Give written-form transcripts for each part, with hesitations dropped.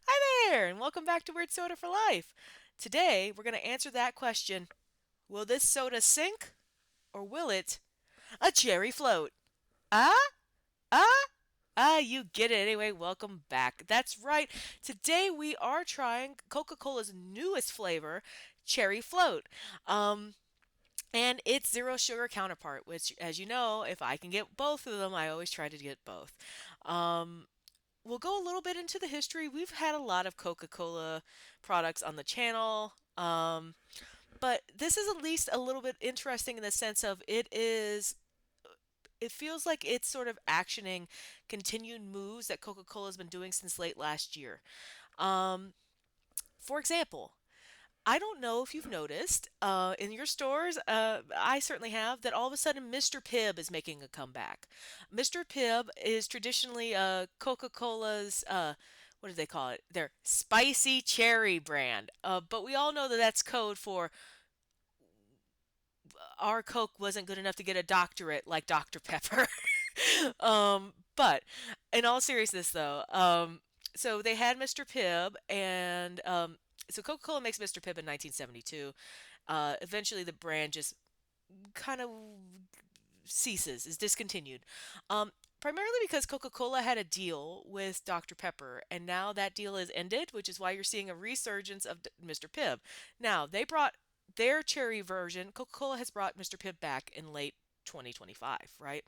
Hi there, and welcome back to Weird Soda for Life. Today, we're going to answer that question. Will this soda sink, or will it a cherry float? Ah? Ah? You get it. Anyway, welcome back. That's right. Today, we are trying Coca-Cola's newest flavor, cherry float. Um, and its zero sugar counterpart, which, as you know, if I can get both of them, I always try to get both. Um, we'll go a little bit into the history. We've had a lot of Coca-Cola products on the channel. But this is at least a little bit interesting in the sense of it feels like it's sort of actioning continued moves that Coca-Cola has been doing since late last year. Um, for example, I don't know if you've noticed in your stores, I certainly have, that all of a sudden Mr. Pibb is making a comeback. Mr. Pibb is traditionally Coca-Cola's, what do they call it? Their spicy cherry brand. But we all know that that's code for our Coke wasn't good enough to get a doctorate like Dr. Pepper. But in all seriousness, though, so they had Mr. Pibb, and so Coca-Cola makes Mr. Pibb in 1972. Eventually, the brand just kind of ceases, is discontinued. Um, Primarily because Coca-Cola had a deal with Dr. Pepper, and now that deal is ended, which is why you're seeing a resurgence of Mr. Pibb. Now, they brought their cherry version. Coca-Cola has brought Mr. Pibb back in late 2025, right?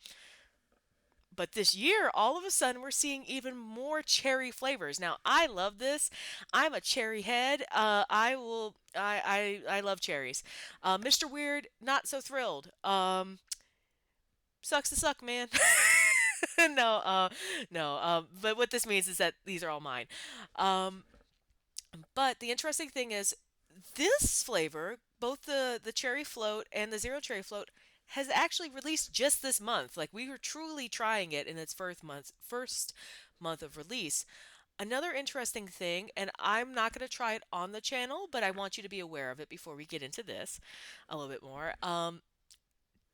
But this year, all of a sudden, we're seeing even more cherry flavors. Now, I love this. I'm a cherry head. I love cherries. Mr. Weird, not so thrilled. Sucks to suck, man. no, no. But what this means is that these are all mine. Um, but the interesting thing is, this flavor, both the cherry float and the zero cherry float, has actually released just this month. Like we were truly trying it in its first month of release. Another interesting thing, and I'm not going to try it on the channel, but I want you to be aware of it before we get into this a little bit more.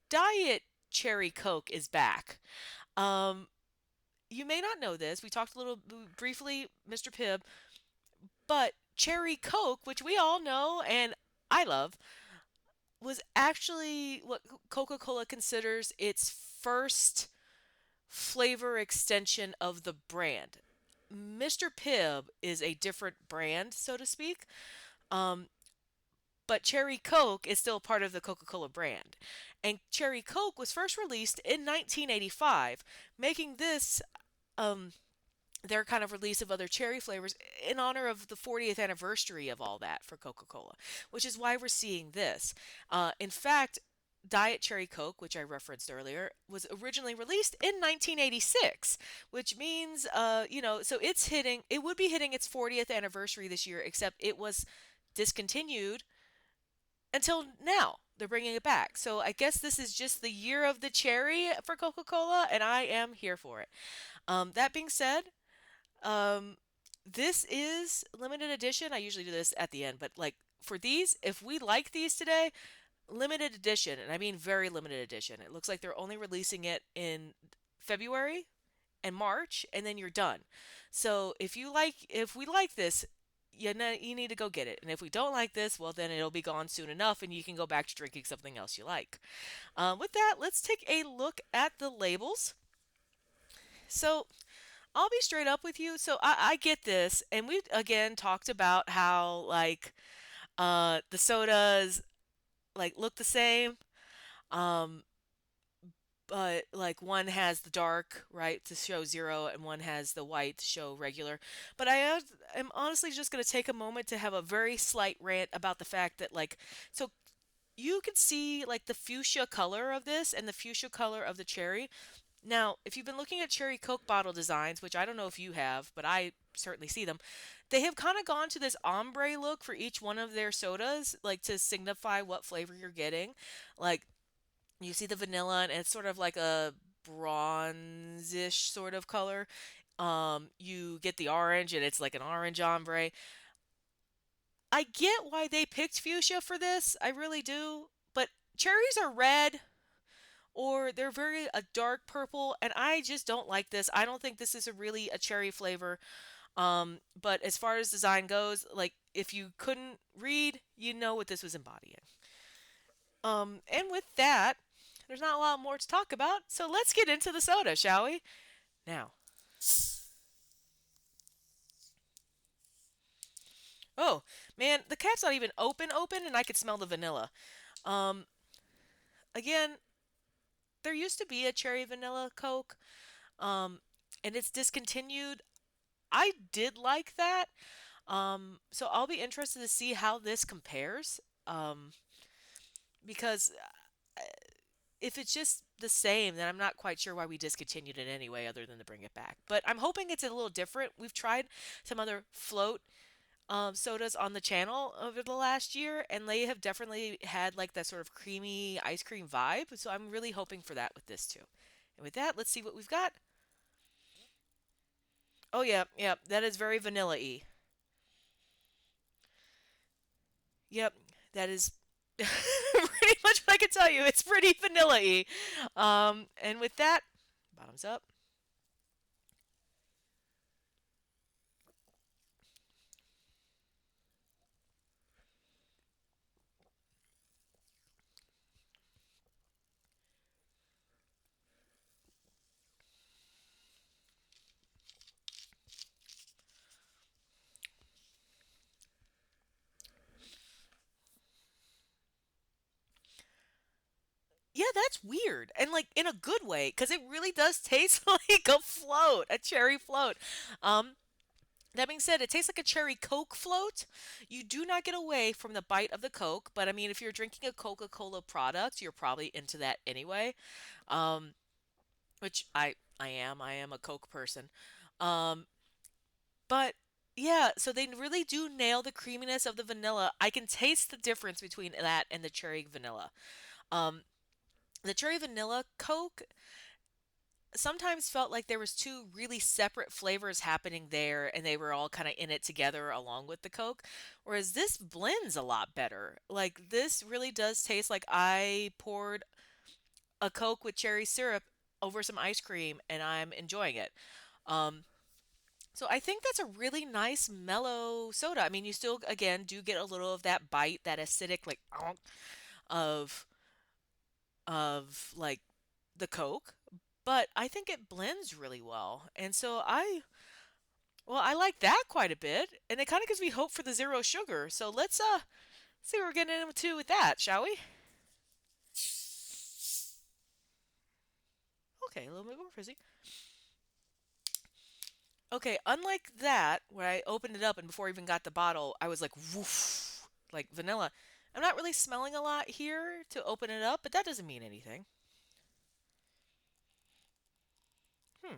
Diet cherry Coke is back. Um, you may not know this. We talked a little briefly, Mr. Pibb, but cherry Coke, which we all know and I love, was actually what Coca-Cola considers its first flavor extension of the brand. Mr. Pibb is a different brand, so to speak, um, but Cherry Coke is still part of the Coca-Cola brand. And Cherry Coke was first released in 1985, making this um, their kind of release of other cherry flavors in honor of the 40th anniversary of all that for Coca-Cola, which is why we're seeing this. In fact, Diet Cherry Coke, which I referenced earlier, was originally released in 1986, which means, so it would be hitting its 40th anniversary this year, except it was discontinued until now. They're bringing it back. So I guess this is just the year of the cherry for Coca-Cola, and I am here for it. That being said, um, this is limited edition. I usually do this at the end, but like for these, if we like these today, limited edition, and I mean very limited edition. It looks like they're only releasing it in February and March, and then you're done. So if we like this, you need to go get it. And if we don't like this, well, then it'll be gone soon enough, and you can go back to drinking something else you like. With that, let's take a look at the labels. So I'll be straight up with you. So I get this, and we again talked about how like the sodas like look the same, um, but like one has the dark right to show zero, and one has the white to show regular. But am honestly just going to take a moment to have a very slight rant about the fact that so you can see like the fuchsia color of this and the fuchsia color of the cherry. Now, if you've been looking at cherry Coke bottle designs, which I don't know if you have, but I certainly see them, they have kind of gone to this ombre look for each one of their sodas, like to signify what flavor you're getting. Like you see the vanilla, and it's sort of like a bronzish sort of color. You get the orange, and it's like an orange ombre. I get why they picked fuchsia for this, I really do, but cherries are red or they're very a dark purple, and I just don't like this. I don't think this is a really a cherry flavor. But as far as design goes, like if you couldn't read, you know what this was embodying. And with that, there's not a lot more to talk about, so let's get into the soda, shall we? Now, oh man, the cap's not even open, and I could smell the vanilla. Um, Again, there used to be a cherry vanilla Coke, um, and it's discontinued. I did like that, so I'll be interested to see how this compares. Because if it's just the same, then I'm not quite sure why we discontinued it anyway, other than to bring it back. But I'm hoping it's a little different. We've tried some other float sodas on the channel over the last year, and they have definitely had like that sort of creamy ice cream vibe. So I'm really hoping for that with this too. And with that, let's see what we've got. Oh yeah, yeah, that is very vanilla-y. Yep, that is pretty much what I can tell you. It's pretty vanilla-y. And with that, bottoms up. Yeah, that's weird. And like in a good way, because it really does taste like a float, a cherry float. Um, that being said, it tastes like a cherry Coke float. You do not get away from the bite of the Coke, but I mean, if you're drinking a Coca-Cola product, you're probably into that anyway. Um, which I am. I am a Coke person. Um, but yeah, so they really do nail the creaminess of the vanilla. I can taste the difference between that and the cherry vanilla. Um, the cherry vanilla Coke sometimes felt like there was two really separate flavors happening there and they were all kind of in it together along with the Coke, whereas this blends a lot better. Like this really does taste like I poured a Coke with cherry syrup over some ice cream and I'm enjoying it. um so I think that's a really nice mellow soda. I mean, you still again do get a little of that bite, that acidic like of like the Coke, but I think it blends really well. And so I like that quite a bit, and it kind of gives me hope for the zero sugar. So let's see what we're getting into with that, shall we? Okay, a little bit more fizzy. Okay, unlike that, where I opened it up and before I even got the bottle, I was like, woof, like vanilla. I'm not really smelling a lot here to open it up, but that doesn't mean anything. Hmm.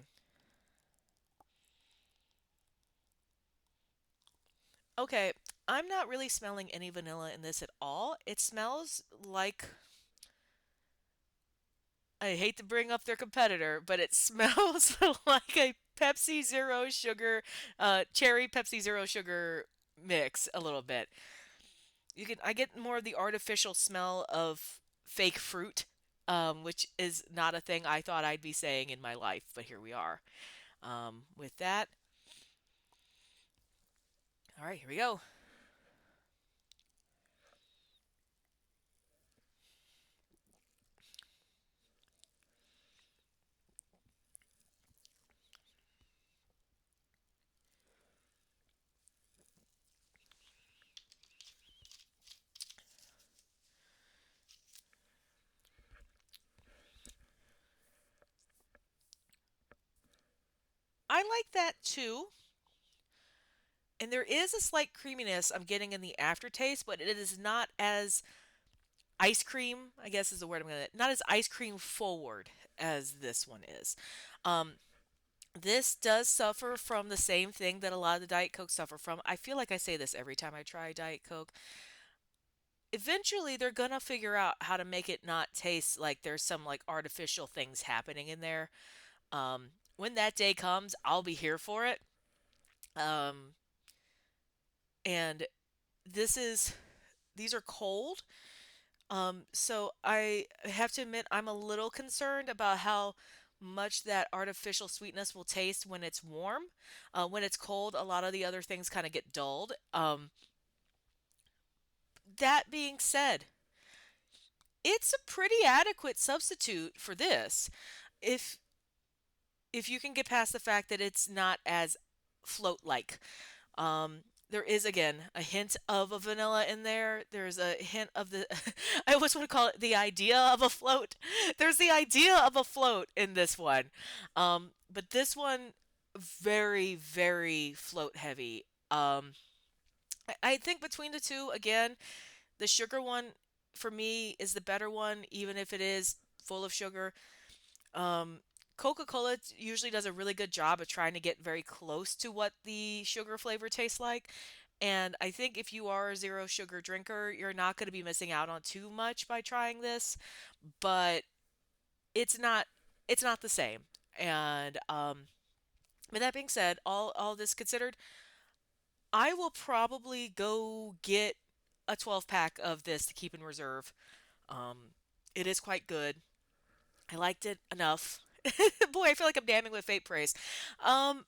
Okay, I'm not really smelling any vanilla in this at all. It smells like, I hate to bring up their competitor, but it smells like a Pepsi Zero Sugar, cherry Pepsi Zero Sugar mix a little bit. I get more of the artificial smell of fake fruit, which is not a thing I thought I'd be saying in my life, but here we are. With that, all right, here we go. I like that too. And there is a slight creaminess I'm getting in the aftertaste, but it is not as ice cream, I guess is the word I'm gonna, not as ice cream forward as this one is. Um, this does suffer from the same thing that a lot of the Diet Coke suffer from. I feel like I say this every time I try Diet Coke. Eventually, they're gonna figure out how to make it not taste like there's some like artificial things happening in there. When that day comes, I'll be here for it. Um, and this is these are cold. So I have to admit I'm a little concerned about how much that artificial sweetness will taste when it's warm. When it's cold, a lot of the other things kind of get dulled. That being said, it's a pretty adequate substitute for this. If if you can get past the fact that it's not as float like. There is again a hint of a vanilla in there. There's a hint of the I always want to call it the idea of a float. There's the idea of a float in this one. But this one very very float heavy. I think between the two again, the sugar one for me is the better one even if it is full of sugar. Um, Coca-Cola usually does a really good job of trying to get very close to what the sugar flavor tastes like. And I think if you are a zero sugar drinker, you're not going to be missing out on too much by trying this, but it's not it's not the same. And with that being said, all this considered, I will probably go get a 12 pack of this to keep in reserve. It is quite good. I liked it enough. Boy, I feel like I'm damning with fate praise. Um,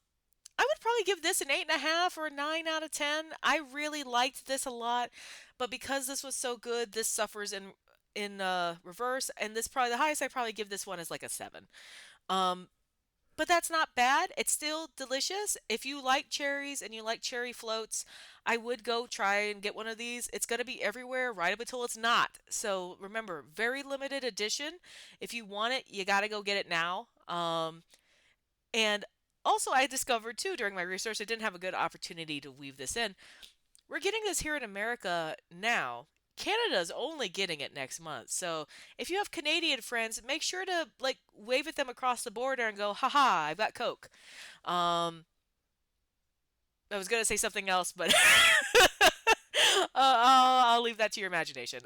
I would probably give this an 8.5 or a 9 out of 10. I really liked this a lot, but because this was so good, this suffers in reverse, and this probably the highest I probably give this one is like a 7. Um, but that's not bad. It's still delicious. If you like cherries and you like cherry floats, I would go try and get one of these. It's going to be everywhere right up until it's not. So remember, very limited edition. If you want it, you got to go get it now. And also, I discovered too during my research, I didn't have a good opportunity to weave this in. We're getting this here in America now. Canada's only getting it next month. So if you have Canadian friends, make sure to like wave at them across the border and go, haha, I've got Coke. Um, I was gonna say something else, but I'll leave that to your imagination.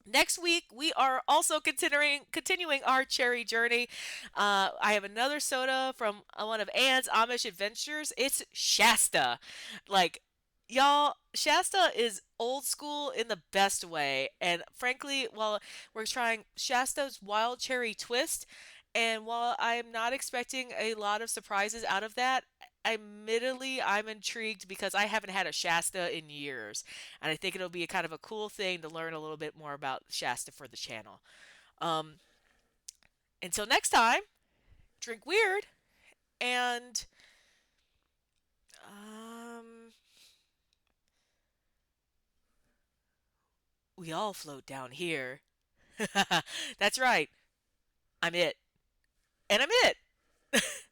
Next week we are also continuing our cherry journey. I have another soda from one of Anne's Amish Adventures. It's Shasta. Like y'all, Shasta is old school in the best way. And frankly, while we're trying Shasta's wild cherry twist, and while I'm not expecting a lot of surprises out of that, admittedly, I'm intrigued because I haven't had a Shasta in years, and I think it'll be a kind of a cool thing to learn a little bit more about Shasta for the channel. Um, until next time, drink weird, and um, we all float down here. That's right. I'm it, and I'm it.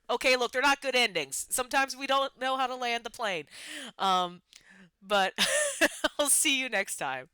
Okay, look, they're not good endings. Sometimes we don't know how to land the plane. Um, but I'll see you next time.